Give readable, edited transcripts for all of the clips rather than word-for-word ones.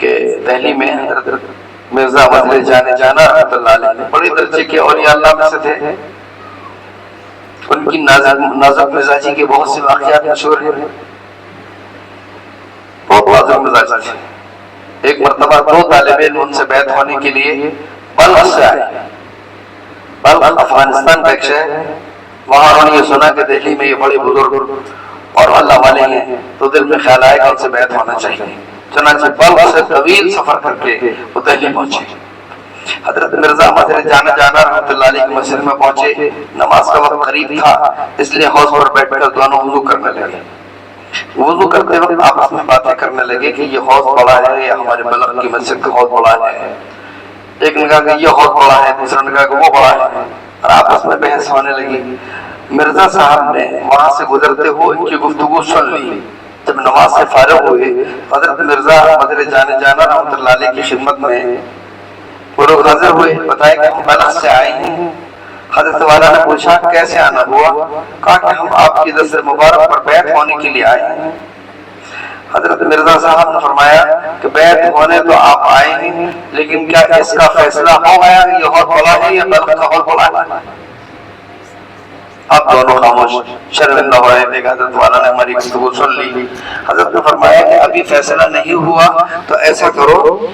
کہ دہلی میں حضرت مرزا مظہر جانے جانا رحمۃ اللہ علیہ بڑے درجے کے اولیاء اللہ میں سے تھے. ان کی نازک مزاجی کے بہت سے واقعات مشہور ہیں. بہت نازک مزاجی تھے. ایک مرتبہ 2 طالب علم ان سے بیعت ہونے کے لیے بلخ سے آئے. بلخ افغانستان کا ایک شہر ہے. وہاں انہوں نے یہ سنا کہ دہلی میں یہ بڑے بزرگ اور اللہ والے ہیں، تو دل میں خیال آئے کہ ان سے بیعت ہونا چاہیے. چنانچہ بلخ سے طویل سفر کر کے وہ دہلی پہنچے. حضرت مرزا مظہر جانا رحمۃ اللہ علیہ کی مسجد میں پہنچے. نماز کا وقت قریب تھا، اس لیے حوض پر بیٹھ کر دونوں وضو کرنے لگے. وضو کرتے وقت آپس میں باتیں کرنے لگے کہ یہ حوض بڑا ہے یا ہمارے بلخ کی مسجد کا حوض بڑا ہے. ایک نے کہا کہ یہ حوض بڑا ہے، دوسرے نے کہا کہ وہ بڑا ہے، اور آپس میں بحث ہونے لگی. مرزا صاحب نے وہاں سے گزرتے ہوئے ان کی گفتگو سن لی. جب نماز سے فارغ ہوئے حضرت مرزا مظہر جانا رحمۃ اللہ علیہ کی خدمت میں وہ لوگ حاضر ہوئے. بتایا کہ ہم بلخ سے آئے ہیں. حضرت والا نے پوچھا کیسے آنا ہوا؟ کہا کہ ہم آپ کی دست مبارک پر بیعت ہونے کے لیے آئے ہیں. حضرت مرزا صاحب نے فرمایا کہ بیعت ہونے تو آپ آئے ہیں، لیکن کیا اس کا فیصلہ ہو گیا کہ یہ حوض بڑا ہے یا بلخ کا حوض بڑا ہے؟ اب دونوں خاموش شرمندہ ہو رہے تھے کہ حضرت والا نے ہماری گفتگو سن لی. حضرت نے فرمایا کہ ابھی فیصلہ نہیں ہوا تو ایسا کرو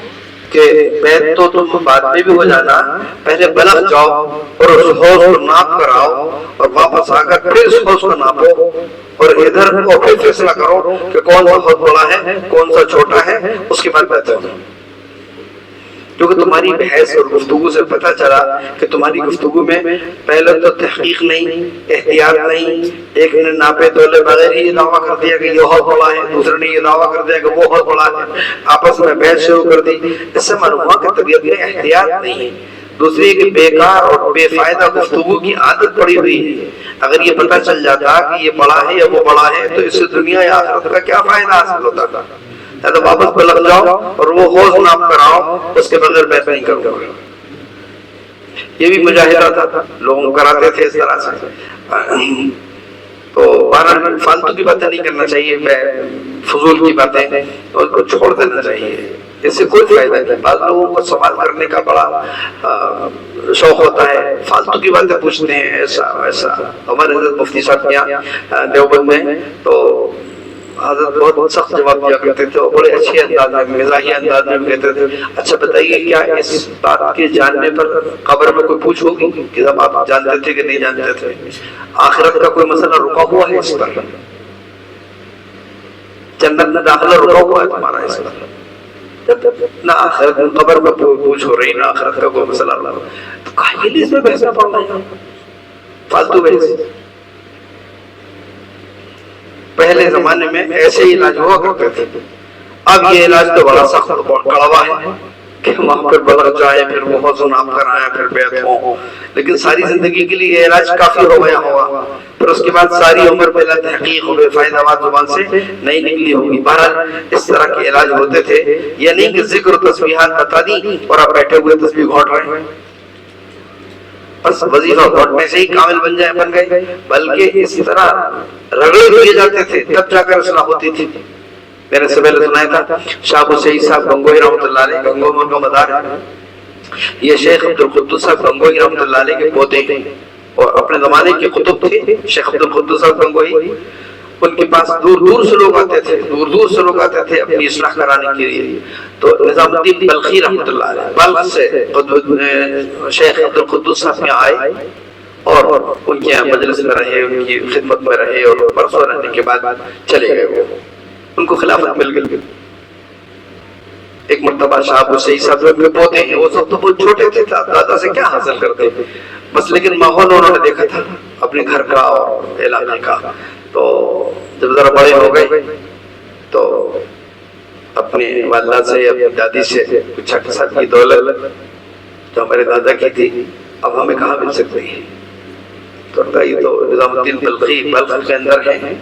کہ بیعت تو تم بعد میں بھی ہو جانا، پہلے بلخ جاؤ اور اس حوض کو ناپ کر آؤ، اور واپس آ کر پھر اس حوض کو ناپو اور ادھر اور پھر فیصلہ کرو کہ کون سا حوض بڑا ہے کون سا چھوٹا ہے. اس کے بعد بیعت ہو. کیونکہ تمہاری بحث اور گفتگو سے پتہ چلا کہ تمہاری گفتگو میں پہلے تو تحقیق نہیں، احتیاط نہیں. ایک نے ناپے تولے بغیر ہی یہ دعویٰ کر دیا کہ یہ حوض بڑا ہے، دوسرے نے یہ دعویٰ کر دیا کہ وہ حوض بڑا ہے. آپس میں بحث شروع کر دی. اس سے معلوم ہوا کہ طبیعت میں احتیاط نہیں ہے. دوسری کہ بیکار اور بے فائدہ گفتگو کی عادت پڑی ہوئی ہے. اگر یہ پتہ چل جاتا کہ یہ بڑا ہے یا وہ بڑا ہے تو اس سے دنیا یا آخرت کا کیا فائدہ حاصل ہوتا تھا. تو واپس بلخ جاؤ اور وہ حوض ناپ کر آؤ، اس کے بغیر بیعت نہیں کروں گا. یہ بھی مجاہدہ تھا، لوگوں کراتے تھے اس طرح سے. تو بہرحال فالتو کی باتیں نہیں کرنا چاہیے، فضول کی باتیں اس کو چھوڑ دینا چاہیے. اس سے کوئی فائدہ نہیں. بعض لوگوں کو سوال کرنے کا بڑا شوق ہوتا ہے، فالتو کی باتیں پوچھتے ہیں ایسا ویسا. ہمارے حضرت مفتی صاحب یہاں دیوبند میں تو حضرت بہت سخت جواب دیا کرتے تھے، اور بڑے اچھے انداز میں مزاحی انداز میں کہتے تھے اچھا بتائیے کیا اس بات کے جاننے پر قبر میں کوئی پوچھ ہوگی کہ جب آپ جانتے تھے کہ نہیں جانتے تھے؟ آخرت کا کوئی مسئلہ رکا ہوا ہے اس پر؟ جنت میں داخلہ رکا ہوا ہے تمہارا اس پر؟ نہ آخرت میں قبر میں پوچھ ہو رہی، نہ آخرت کا کوئی مسئلہ رکا. تو کاہے لیے اس میں بحث پڑ رہا ہے؟ فالتو بحث. پہلے زمانے میں ایسے ہی علاج ہوا کرتے تھے. اب یہ علاج تو بڑا سخت کڑوا ہے کہ وہاں پر بلخ جائے پھر وہ حوض ناپ کر آیا پھر بیعت ہو. لیکن ساری زندگی کے لیے یہ علاج کافی ہو گیا ہوگا، پھر اس کے بعد ساری عمر بلا تحقیق ہو گئے، فائدہ بات زبان سے نہیں نکلی ہوگی. بہرحال اس طرح کے علاج ہوتے تھے. یہ نہیں کہ ذکر و تسبیحات بتا دی اور آپ بیٹھے ہوئے تسبیح گھونٹ رہے ہیں، بس وظیفہ گھونٹنے سے ہی کامل بن گئے، بلکہ اس طرح رگڑے دیے جاتے تھے تب جا کر اصلاح ہوتی تھی. میں نے سے پہلے سنایا تھا شاہ ابو سعید صاحب گنگوہی رحمۃ اللہ علیہ، گنگوہ ان کا مدار ہے. یہ شیخ عبد القدوس صاحب گنگوہی رحمۃ اللہ علیہ کے پوتے ہیں اور اپنے زمانے کے قطب تھے. شیخ عبد القدوس صاحب گنگوہی، ان کے پاس دور دور سے لوگ آتے تھے اپنی اصلاح کرانے کے لیے. تو نظام الدین بلخی رحمۃ اللہ علیہ بلخ سے شیخ عبد القدوس صاحب میں آئے اور ان کے مجلس میں رہے، ان کی خدمت میں رہے، اور برسوں رہنے کے بعد چلے گئے. ان کو خلافت مل گئی. ایک مرتبہ شاہ ابو سعید صاحب کے پوتے ہیں، وہ سب تو بہت چھوٹے تھے، دادا سے کیا حاصل کرتے بس، لیکن ماحول انہوں نے دیکھا تھا اپنے گھر کا اور علاقے کا. تو جب ذرا بڑے ہو گئے تو اپنی والدہ سے اپنی دادی سے پوچھا کہ صاحب کی دولت جو ہمارے دادا کی تھی اب ہمیں کہاں مل سکتی ہے؟ تو یہ تو نظام الدین بلخی بلخ کے اندر ہیں،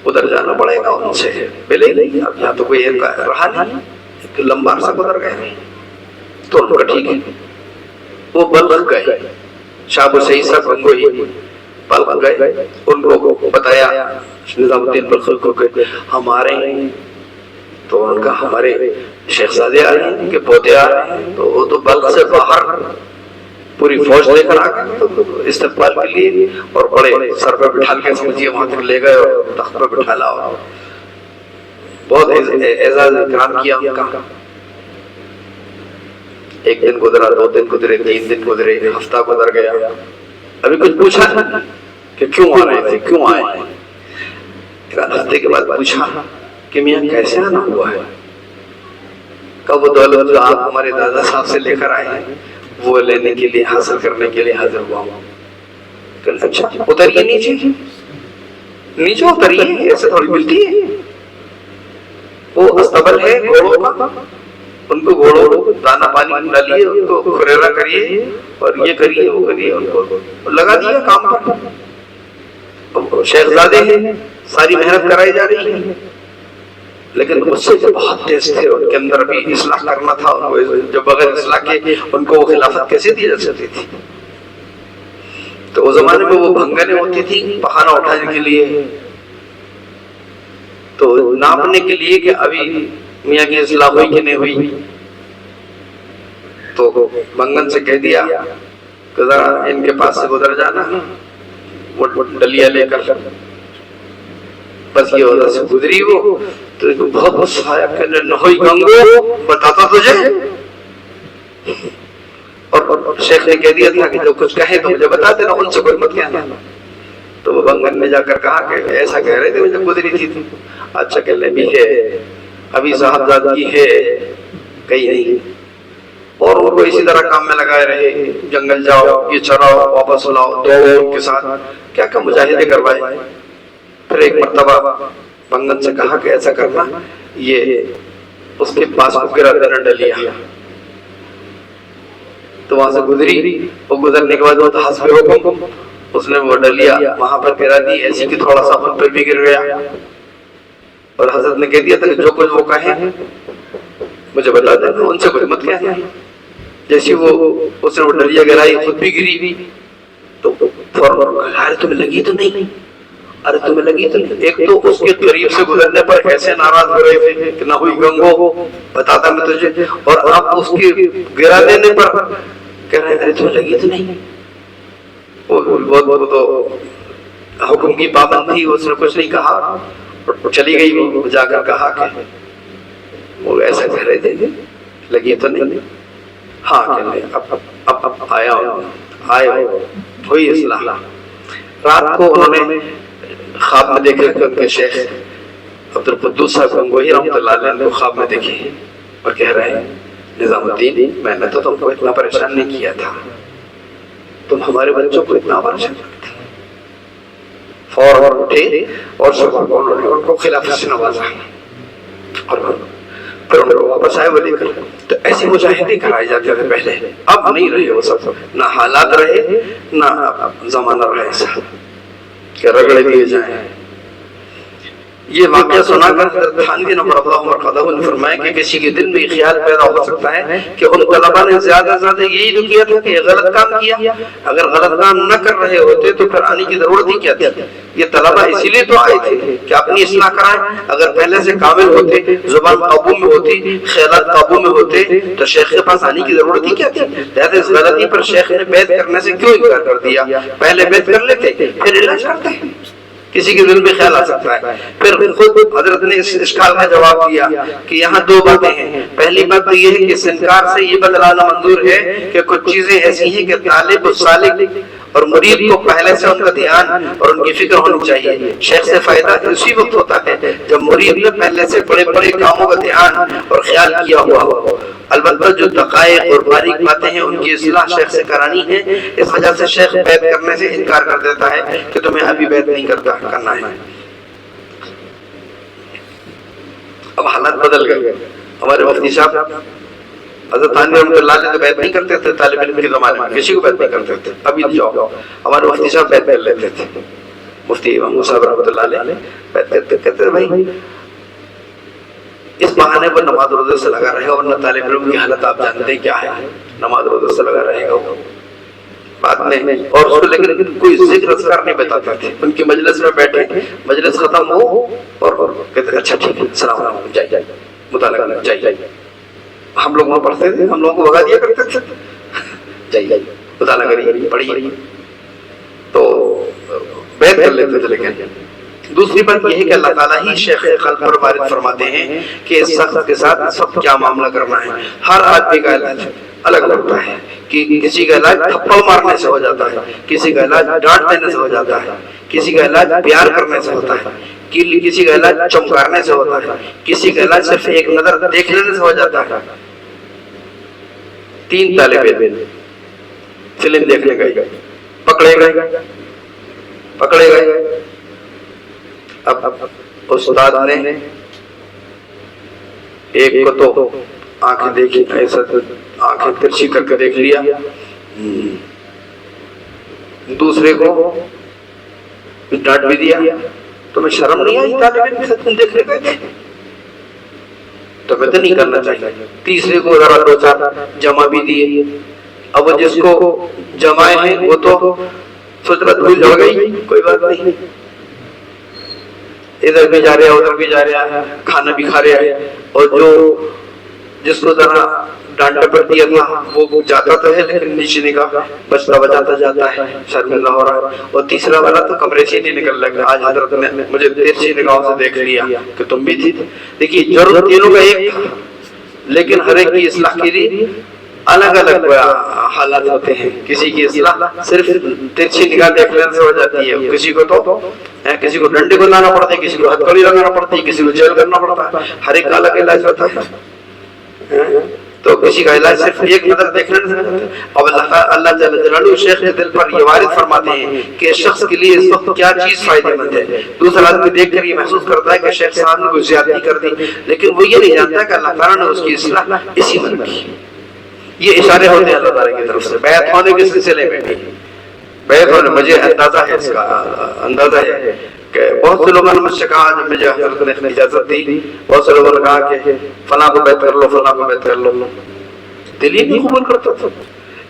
ادھر جانا پڑے گا ان سے ملے نہیں. اب یہاں تو کوئی رہا نہیں، ایک لمبا عرصہ گزر گئے. تو ان کا ٹھیک ہے، وہ بلخ گئے. شاہ ابو سعید صاحب گنگوہی بلخ گئے. ان کو بتایا نظام الدین بلخی کو کہ ہمارے تو ان کا ہمارے شہزادے آ رہے ہیں کہ پوتے آ رہے ہیں، تو وہ تو بلخ سے باہر پوری فوج لے کر آ گئے تو استقبال کے لیے، اور بڑے سر پہ بٹھا کے سمجھیے وہاں تک لے گئے اور تخت پہ بٹھا لاؤ، بہت اعزاز اکرام کیا ان کا۔ ایک دن گزرا، 2 دن گزرے، 3 دن گزرے، ہفتہ گزر گیا، ابھی کچھ پوچھا نہیں کہ کیوں آ رہے تھے، کیوں آئے ہیں۔ ہفتے کے بعد پوچھا کہ میاں کیسے آنا ہوا ہے؟ کب وہ دولت جو آپ ہمارے دادا صاحب سے لے کر آئے ہیں وہ لینے کے لیے، حاصل کرنے کے لیے حاضر ہوا ہوں۔ اچھا اتریے نیچے، نیچے اتریے، ایسے تھوڑی ملتی ہے، وہ استبل ہے گھوڑوں کا، ان کو گھوڑوں کو دانا پانی ڈالیے، ان کو کھریرا کریے اور یہ کریے وہ کریے، ان کو لگا دیا کام پر۔ شہزادے ہیں، ساری محنت کرائی جا رہی ہے، لیکن اس سے بہت تیز تھے، ان کے اندر بھی اصلاح کرنا تھا، ان کو جو بغیر اصلاح کے ان کو وہ خلافت کیسے دی جا سکتی تھی؟ تو اس زمانے میں وہ بھنگنیں ہوتی تھی پخانہ اٹھانے کے لیے، تو ناپنے کے لیے کہ ابھی میاں کی اصلاح ہوئی کہ نہیں ہوئی، تو بنگن سے کہہ دیا کہ ذرا ان کے پاس سے گزر جانا، وہ ڈلیا لے کر، بس یہ ادھر سے گزری وہ، تو ان کو بہت غصہ آیا کہ نہ ہوئی گنگو، بتاتا تجھے، اور شیخ نے کہہ دیا تھا کہ جو کچھ کہے تو مجھے بتا دینا، ان سے کوئی مت کہنا۔ تو وہ بنگن نے جا کر کہا کہ ایسا کہہ رہے تھے جب گزری تھی، اچھا کہنے بھی ہے، ابھی صاحبزادی ہے کہیں نہیں، اور ان کو اسی طرح کام میں لگائے رہے، جنگل جاؤ، یہ چراؤ، واپس لاؤ، دوڑو ان کے ساتھ، کیا کیا مجاہدے کروائے۔ پھر ایک مرتبہ بنگن سے کہا کہ ایسا کرنا، یہ اس کے پاس کو گرا دینا ڈلیا، تو وہاں سے گزری، وہ گزرنے کے بعد وہ تو حسب حکم اس نے وہ ڈلیا وہاں پر گرا دی، ایسی کہ تھوڑا سا ان پر بھی گر گیا، اور حضرت نے کہہ دیا تھا کہ جو کچھ وہ کہیں مجھے بتا دینا، ان سے کوئی مت کہنا۔ جیسی وہ اس نے وہ ڈلیا گرائی، خود بھی گری، تو فوراً ارے تمہیں لگی تو نہیں، ارے تمہیں لگی تو نہیں۔ ایک تو اس کے قریب سے گزرنے پر ایسے ناراض ہو رہے تھے کہ نہ ہوئی گنگو، بتاتا میں تجھے، اور اب اس کے گرا دینے پر کہہ رہے ارے تمہیں لگی تو نہیں۔ وہ تو حکم کی پابند تھی، اس نے کچھ نہیں کہا، چلی گئی، وہ جا کر کہا کہ وہ ایسا کہہ رہے تھے لگی تو نہیں، ہاں کہنے اب آیا ہوئی اصلاح۔ رات کو انہوں نے خواب میں دیکھا کہ ان کے شیخ عبدالقدوس صاحب گنگوہی رحمۃ اللہ علیہ کو خواب میں دیکھے اور کہہ رہے ہیں نظام الدین، میں نے تو تم کو اتنا پریشان نہیں کیا تھا، تم ہمارے بچوں کو اتنا پریشان کرتے۔ فوراً اٹھے اور صبح کو انہوں نے ان کو خلافت سے نوازا، اور پھر ان کو واپس آئے وہ لے کر۔ تو ایسی مجاہدے کرائے جاتے تھے پہلے، اب نہیں رہے وہ سب، نہ حالات رہے نہ زمانہ رہے ایسا کہ رگڑے دیے جائیں۔ یہ واقعہ سنا کر حضرت تھانوی نمبر اللہ مرقدہ نے فرمایا کہ کسی کے دل میں خیال پیدا ہو سکتا ہے کہ ان طلبہ نے زیادہ زیادہ یہی تو کیا تھا کہ یہ غلط کام کیا، اگر غلط کام نہ کر رہے ہوتے تو پھر آنے کی ضرورت ہی کیا تھی۔ یہ طلبہ اسی لیے تو آئے تھے کہ اپنی اصلاح کرائیں، اگر پہلے سے کامل ہوتے، زبان قابو میں ہوتی، خیالات قابو میں ہوتے تو شیخ کے پاس آنے کی ضرورت ہی کیا تھی۔ لہذا اس غلطی پر شیخ نے بیعت کرنے سے کیوں انکار کر دیا؟ پہلے بیعت کر لیتے پھر علاج کرتے۔ کسی کے دل میں خیال آ سکتا ہے۔ پھر خود حضرت نے اس اشکال کا جواب دیا کہ یہاں دو باتیں ہیں۔ پہلی بات تو یہ ہے کہ سنکار سے یہ بدلانا منظور ہے کہ کچھ چیزیں ایسی ہیں کہ طالب و سالک اور مرید کو پہلے سے ان کا دھیان اور ان کی فکر ہونی چاہیے۔ شیخ سے فائدہ اسی وقت ہوتا ہے جب مرید نے پہلے سے بڑے بڑے کاموں کا دھیان اور خیال کیا ہوا ہو۔ البتہ جو دقائق اور باریک باتیں ہیں ان کی اصلاح شیخ سے کرانی ہے، اس وجہ سے شیخ بیعت کرنے سے انکار کر دیتا ہے کہ تمہیں ابھی بیعت نہیں کرنا ہے۔ اب حالات بدل گئے۔ ہمارے مفتی صاحب حضرت تھانوی رحمۃ اللہ علیہ تو بیعت نہیں کرتے تھے طالب علم کے زمانے میں، کسی کو بیعت نہیں کرتے تھے۔ ابھی جاؤ ہمارے مفتی صاحب بیعت کر لیتے تھے، مفتی امام صاحب رحمۃ اللہ علیہ بیعت کرتے، کہتے بھائی اس بہانے پر نماز روزے سے لگا رہے گا، ورنہ طالب علم کی حالت آپ جانتے کیا ہے، نماز روزے سے لگا رہے گا وہ بعد میں۔ اور اس کو لیکن کوئی ذکر اذکار نہیں بتاتے تھے، ان کی مجلس میں بیٹھے، مجلس ختم ہو اور کہتے اچھا ٹھیک ہے السلام علیکم، جائے مطالعہ کرنا چاہیے. ہم لوگ وہاں پڑھتے تھے, ہم لوگوں کو بھگا دیا کرتے تھے, جائیے مطالعہ کریے, پڑھیے, تو بیعت کر لیتے تھے. لیکن دوسری بات یہ ہے کہ اللہ تعالیٰ ہی شیخ قلب پر وارد فرماتے ہیں کہ اس شخص کے ساتھ سب کیا معاملہ کرنا ہے. ہر آدمی کا علاج الگ ہوتا ہے, کہ کسی کا علاج تھپڑ مارنے سے ہو جاتا ہے, کسی کا علاج ڈانٹ دینے سے ہو جاتا ہے, کسی کا علاج پیار کرنے سے ہوتا ہے, کسی کا علاج چمکارنے سے ہوتا ہے, کسی کا علاج صرف ایک نظر دیکھ لینے سے ہو جاتا ہے. 3 طالب علم فلم دیکھنے گئے, پکڑے گئے. اب استاد نے ایک کو تو آنکھیں دیکھی, ایسا آنکھیں ترچھی کر کے دیکھ لیا, دوسرے کو ڈانٹ بھی دیا. تمہیں شرم نہیں آئی طالب علم کے ساتھ تم دیکھنے گئے تھے؟ تمہیں تو نہیں کرنا چاہیے. تیسرے کو ذرا 2-4 جمع بھی دیے. اب وہ جس کو جمائے ہیں وہ تو سوچ رہا دھول جڑ گئی, کوئی بات نہیں, ادھر بھی جا رہا ادھر بھی جا رہا, کھانا بھی کھا رہا ہے. اور جو جس کو ذرا ڈانٹا پر دیا تھا وہ جاتا تو ہے لیکن نیچے نکاح بچتا بچاتا جاتا ہے, شرمندہ ہو رہا ہے. اور تیسرا والا تو کمرے سے نہیں نکل لگا, آج حضرت نے مجھے تیرچی نگاہوں سے دیکھ لیا کہ تم بھی تھی. دیکھیے ضرورت تینوں کا ایک تھا, لیکن ہر ایک کی اصلاح کے لیے الگ الگ حالات ہوتے ہیں. کسی کی اصلاح صرف ترچھی نگاہ دیکھ لینے سے ہو جاتی ہے, کسی کو ڈنڈے کو لانا پڑتا ہے, کسی کو ہتھکڑی لگانا پڑتی ہے, کسی کو جیل کرنا پڑتا ہے. ہر ایک کا الگ علاج ہوتا ہے. تو کسی کا علاج صرف ایک نظر دیکھ لینے سے. اب اللہ جل جلالہ شیخ کے دل پر یہ وارد فرماتے ہیں کہ شخص کے لیے اس وقت کیا چیز فائدہ مند ہے. دوسرا آدمی دیکھ کر یہ محسوس کرتا ہے کہ شیخ صاحب نے کوئی زیادتی کر دی, لیکن وہ یہ نہیں جانتا کہ اللہ تعالیٰ نے اس کی اصلاح اسی من کی. یہ اشارے ہوتے ہیں اللہ تعالیٰ کی طرف سے. بیعت ہونے کے سلسلے میں بھی بیعت ہونے, مجھے اندازہ ہے اس کا, اندازہ ہے کہ بہت سے لوگوں نے مجھ سے کہا, جب مجھے حضرت نے اجازت دی, بہت سے لوگوں نے کہا کہ فلاں کو بیعت کر لو, فلاں کو بیعت کر لو. دل ہی نہیں قبول کرتا تھا.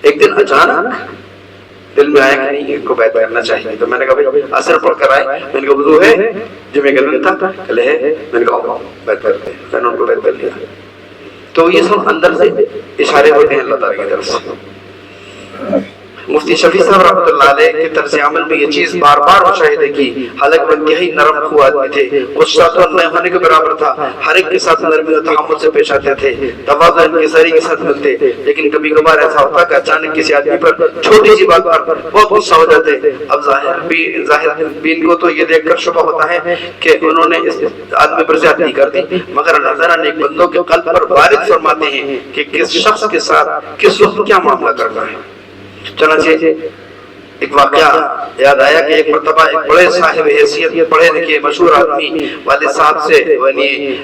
ایک دن اچانک دل میں آیا کہ نہیں ان کو بیعت کرنا چاہیے. تو میں نے کہا بھائی اثر پڑھ کر آئے. میں نے کہا وضو ہے, جمعے کا دن تھا, کل ہے. میں نے کہا بیعت کرتے ہیں. میں نے ان کو بیعت کر لیا. تو یہ سب اندر سے اشارے ہوتے ہیں اللہ تعالیٰ کی طرف سے. مفتی شفیع صاحب رحمۃ اللہ علیہ کے طرز عمل میں یہ چیز بار بار مشاہدے کی. حالانکہ وہ انتہائی نرم خو آدمی تھے, غصہ تو نہ ہونے کے برابر تھا, ہر ایک کے ساتھ نرمی و تحمل سے پیش آتے تھے, تواضع انکساری کے ساتھ ملتے. لیکن کبھی کبھار ایسا ہوتا کہ اچانک کسی آدمی پر چھوٹی سی بات پر بہت غصہ ہو جاتے. اب ظاہر بین کو تو یہ دیکھ کر شبہ ہوتا ہے کہ انہوں نے اس آدمی پر زیادتی کر دی, مگر اللہ تعالیٰ نے ایک بندوں کے قلب پر وارد فرماتے ہیں کہ کس شخص کے ساتھ کس وقت کیا معاملہ کرنا ہے. چنانچہ ایک واقعہ یاد آیا کہ ایک مرتبہ ایک بڑے صاحب حیثیت پڑھے لکھے مشہور آدمی والد صاحب سے, یعنی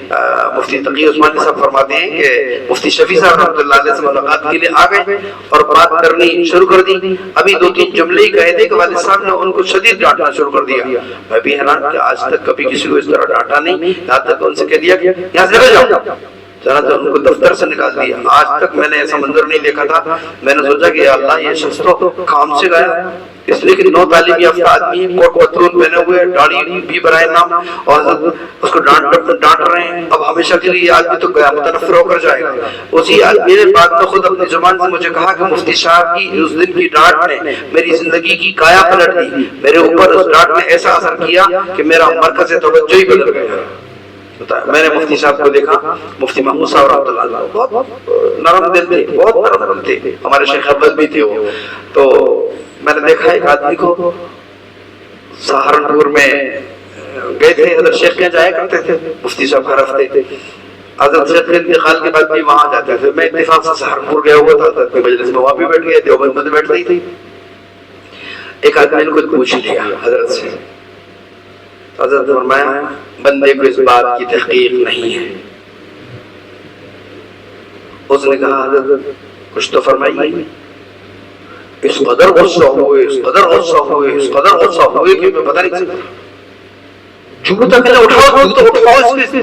مفتی تقی عثمانی صاحب فرماتے ہیں کہ مفتی شفیع صاحب رحمۃ اللہ علیہ سے ملاقات کے لیے آ گئے اور بات کرنی شروع کر دی. ابھی 2-3 جملے ہی کہے تھے کہ والد صاحب نے ان کو شدید ڈانٹنا شروع کر دیا. میں بھی حیران کہ آج تک کبھی کسی کو اس طرح ڈانٹا نہیں. یہاں تک ان سے کہہ دیا کہ یہاں سے چلے جاؤ, چنانچہ ان کو دفتر سے نکال دیا. آج تک میں نے ایسا منظر نہیں دیکھا تھا. میں نے سوچا کہ یا اللہ یہ شخص تو کام سے گیا, اس لیے کہ 9 تعلیم یافتہ آدمی ہے, کوٹ پتلون پہنے ہوئے, داڑھی بھی برائے نام, اور اس کو ڈانٹ رہے ہیں. اب ہمیشہ کے لیے یہ آدمی تو گیا, متنفر ہو کر جائے گا. اسی آدمی نے بعد میں خود اپنی زبان سے مجھے کہا کہ مفتی صاحب کی اس دن کی ڈانٹ نے میری زندگی کی کایا پلٹ دی. میرے اوپر اس ڈانٹ نے ایسا اثر کیا کہ میرا مرکز توجہ ہی بدل گیا. میں نے مفتی صاحب کو دیکھا, مفتی محمود صاحب رحمۃ اللہ علیہ بہت نرم دل تھے, بہت نرم دل تھے. ہمارے شیخ ابد بھی تھے وہ. تو میں نے دیکھا ایک آدمی کو سہارنپور میں گئے تھے, حضرت شیخ کے جایا کرتے تھے مفتی صاحب ہر ہفتے. حضرت شیخ کے انتقال کے بعد بھی وہاں جاتے تھے. میں اتفاق سے سہارنپور گیا ہوا تھا, اپنے مجلس میں وہاں بھی بیٹھ گئے, دیوبند میں بیٹھ گئی تھی. ایک آدمی نے کچھ پوچھ لیا حضرت سے. حضرت فرمایا بندے کو اس بات کی تحقیق نہیں ہے. اس نے کہا حضرت کچھ تو فرمائیے. اس قدر غصہ ہوئے, اس قدر غصہ ہوئے, اس قدر غصہ ہوئے کہ میں پتہ نہیں سکتا. جوتا کہنا اٹھاؤ, جوتا اٹھاؤ, اس کے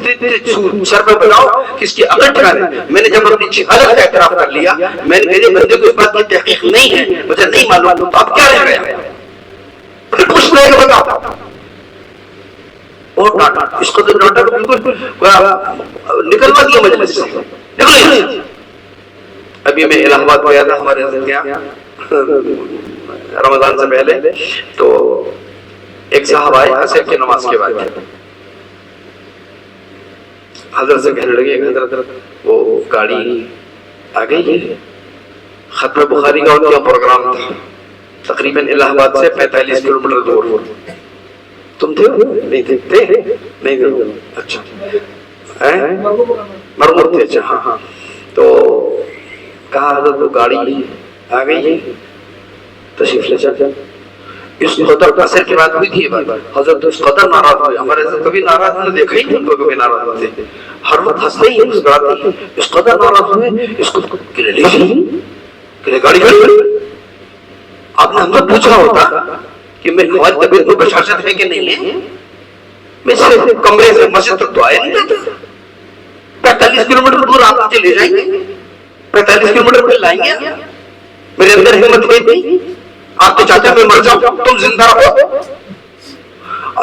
سر پہ بناؤ کس کی عقل ٹھکانے. میں نے جب اپنی جہالت کا اعتراف کر لیا, میں نے کہا بندے کو اس بات کی تحقیق نہیں ہے, مجھے نہیں معلوم, تو اب کیا رہ گیا؟ پھر کچھ نہیں بتاؤ. اور ڈانٹا، اس کو تو ڈانٹا کہ بالکل نکلوا دیا مجلس سے، نکلو۔ ابھی میں الہ آباد گیا تھا ہمارے حضرت کیا رمضان سے پہلے، تو ایک صاحب آئے عصر کی نماز کے بعد، حضرت سے کہنے لگے کہ حضرت وہ گاڑی آ گئی ہے، ختم بخاری کا ان کا پروگرام تھا تقریباً الہ آباد سے 45 کلومیٹر دور، تم تھے؟ نہیں تھے، نہیں تھے، اچھا مرمور تھے، اچھا ہاں ہاں۔ تو کہا حضرت وہ گاڑی آ گئی ہے، تشریف لے جا۔ اس قدر عصر کی بات ہوئی تھی، حضرت اس قدر ناراض ہوئے، ہمارے حضرت کبھی ناراض نہیں دیکھا ہی نہیں ان کو کبھی ناراض ہوتے، ہر وقت ہنستے ہی مسکراتے ہیں، اس قدر ناراض ہوئے اس کو کہ لے گاڑی آپ نے ہم سے پوچھا ہوتا کہ میں ہماری طبیعت میں بشاشت ہے کہ نہیں ہے، میں سے کمرے سے مسجد تک تو آیا نہیں جاتا، 45 کلومیٹر دور آپ مجھے لے جائیں گے، 45 کلومیٹر پہ لائیں گے، میرے اندر ہمت ہے نہیں، آپ کے چاچا میں مر جاؤ تم زندہ رہو۔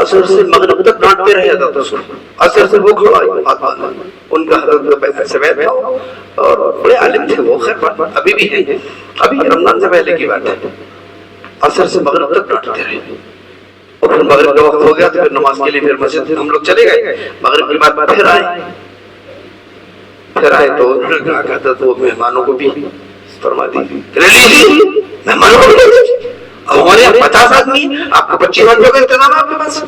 عصر سے مغرب تک ڈانٹتے رہے حضرت اس کو، عصر سے وہ کھڑا ان کا حضرت سے بیٹھ تھا اور بڑے عالم تھے وہ، خیر ابھی بھی ہیں، ابھی رمضان سے پہلے کی بات ہے، عصر سے مغرب تک ڈانٹتے رہے، اور پھر مغرب کا وقت ہو گیا تو پھر نماز کے لیے پھر مسجد ہم لوگ چلے گئے، مغرب کی بات پھر آئے تو انہوں نے کہا تھا تو مہمانوں کو بھی فرما دی، مہمانوں کو بھی، اب ہمارے یہاں 50 آدمی، آپ کو 25 آدمیوں کا انتظام ہے آپ کے پاس،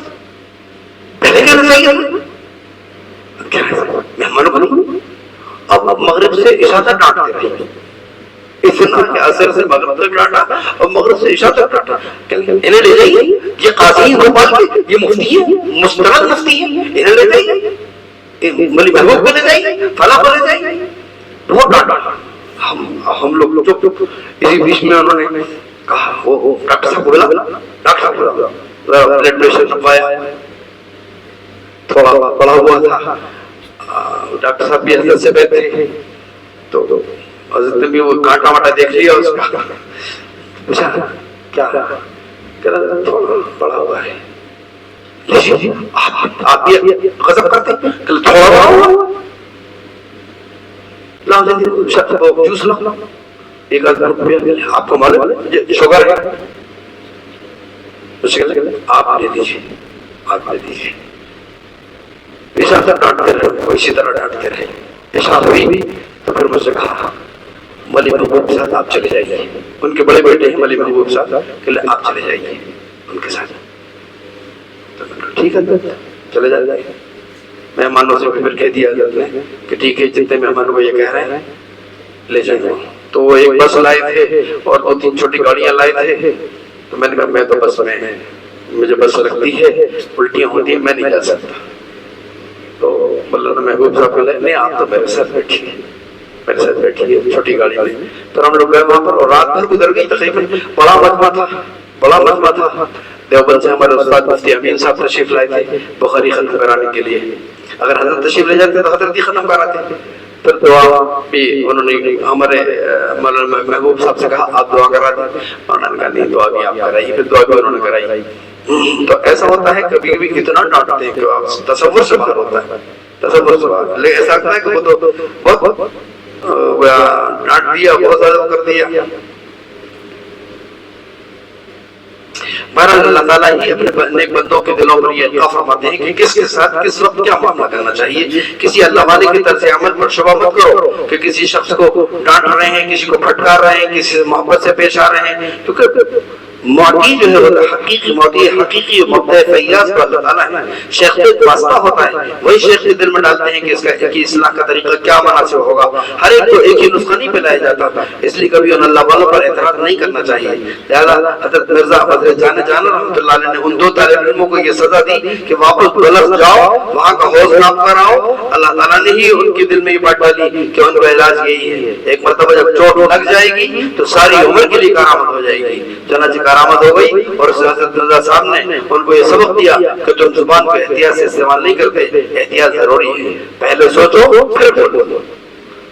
پہلے کہنا چاہیے مہمانوں کو نہیں۔ اب مغرب سے عشاء تک ڈانٹتے رہے، اتنا کہ عصر سے مغرب تک ڈانٹا اور مغرب سے عشاء تک ڈانٹا، انہیں لے جائیے، یہ قاضی بھوپال کے، یہ مفتی ہے، مستند مفتی ہے، انہیں لے جائیے، ملی محبوب کو لے جائیے، فلاں کو لے جائیے، بہت ڈانٹا۔ ہم لوگ چپ، اسی بیچ میں انہوں نے کہا وہ ڈاکٹر صاحب بولا، ڈاکٹر صاحب بولا بلڈ پریشر نپایا، تھوڑا بڑا ہوا تھا، ڈاکٹر صاحب بھی حضرت سے بیٹھے تو حضرت نے بھی وہ کانٹا واٹا دیکھ لیا اس کا، پوچھا کیا، تھوڑا بڑا ہوا ہے، آپ بھی غضب کرتے تھوڑا بڑا ہوا، جوس لاؤ، 1000 روپیہ آپ کو معلوم شوگر ہے، آپ لے دیجیے، آپ لے دیجیے، ایسا ڈانٹتے رہے، اسی طرح ڈانٹتے رہے، ایسا ہوئی تو پھر مجھ سے کہا ملی محبوب کے ساتھ آپ چلے جائیے، ان کے بڑے بیٹے ہیں ملی محبوب صاحب، کہ آپ چلے جائیے ان کے ساتھ، ٹھیک ہے چلے جائیے۔ مہمانوں سے پھر کہہ دیا حضرت نے کہ ٹھیک ہے جتنے مہمانوں کو یہ کہہ رہے ہیں لے جائیں، تو وہ ایک بس لائے تھے اور 2-3 چھوٹی گاڑیاں لائے تھے، تو میں نے کہا میں تو بس میں، مجھے بس لگتی ہے، الٹیاں ہوتی ہیں، میں نہیں جا سکتا، تو مولانا محبوب صاحب کو لے نہیں آپ تو میرے ساتھ بیٹھیے، میرے ساتھ بیٹھیے چھوٹی گاڑی میں، تو ہم لوگ گئے وہاں پر اور رات بھر گزر گئی، تقریباً بڑا مجمع تھا، بڑا مجمع تھا، دیوبند سے ہمارے استاد مفتی امین صاحب تشریف لائے تھے بخاری ختم کرانے کے لیے، اگر حضرت تشریف لے جاتے تو حضرت ہی ختم کراتے، پھر دعا بھی انہوں نے ہمارے مولانا محبوب صاحب سے کہا آپ دعا کرا دیں، انہوں نے کہا نہیں دعا بھی آپ کرائیے، پھر دعا بھی انہوں نے کرائی۔ تو ایسا ہوتا ہے کبھی کبھی اتنا ڈانٹتے ہیں کہ آپ تصور سے باہر ہوتا ہے، تصور سے باہر، لیکن ایسا لگتا ہے کہ وہ تو بہت ڈانٹ دیا، بہت زیادہ کر دیا۔ بہرحال اللہ تعالیٰ ہی اپنے نیک بندوں کے دلوں پر یہ عطا فرماتے ہیں کہ کس کے ساتھ کس وقت کیا معاملہ کرنا چاہیے۔ کسی اللہ والے کے طرز عمل پر شبہ مت کرو کہ کسی شخص کو ڈانٹ رہے ہیں، کسی کو پھٹکار رہے ہیں، کسی سے محبت سے پیش آ رہے ہیں، کیونکہ معطی جو ہے حقیقی معطی، حقیقی مبدع فیاض پر اللہ تعالیٰ ہے، شیخ پہ واسطہ ہوتا ہے، وہی شیخ کے دل میں ڈالتے ہیں کہ اس کا کی اصلاح کا طریقہ کیا مناسب ہوگا۔ ہر ایک کو ایک ہی نسخہ نہیں پلایا جاتا، اس لیے کبھی ان اللہ والوں پر اعتراض نہیں کرنا چاہیے۔ لہذا حضرت مرزا حضرت جان رحمۃ اللہ علیہ نے ان 2 طالب علموں کو یہ سزا دی کہ واپس بلخ جاؤ، وہاں کا حوض ناپ کر آؤ۔ اللہ تعالیٰ نے ہی ان کے دل میں یہ بات ڈالی کہ ان کا علاج یہی ہے، ایک مرتبہ جب چوٹ لگ جائے گی تو ساری عمر کے لیے کارآمد ہو جائے گی۔ چنانچہ کارآمد ہو گئی اور حضرت مرزا صاحب نے ان کو یہ سبق دیا کہ تم زبان کو احتیاط سے استعمال نہیں کرتے، احتیاط ضروری ہے، پہلے سوچو پھر بولو۔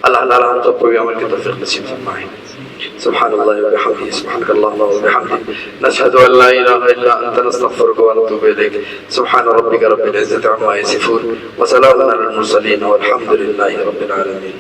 اللہ تعالیٰ ہم سب کو بھی عمل کی توفیق نصیب فرمائے۔ سبحان اللہ و بحمدہ سبحانک اللہم و بحمدک نشہد ان لا الہ الا انت نستغفرک و نتوب الیک سبحان ربک رب العزة عما یصفون وسلام علی المرسلین والحمد للہ رب العالمین.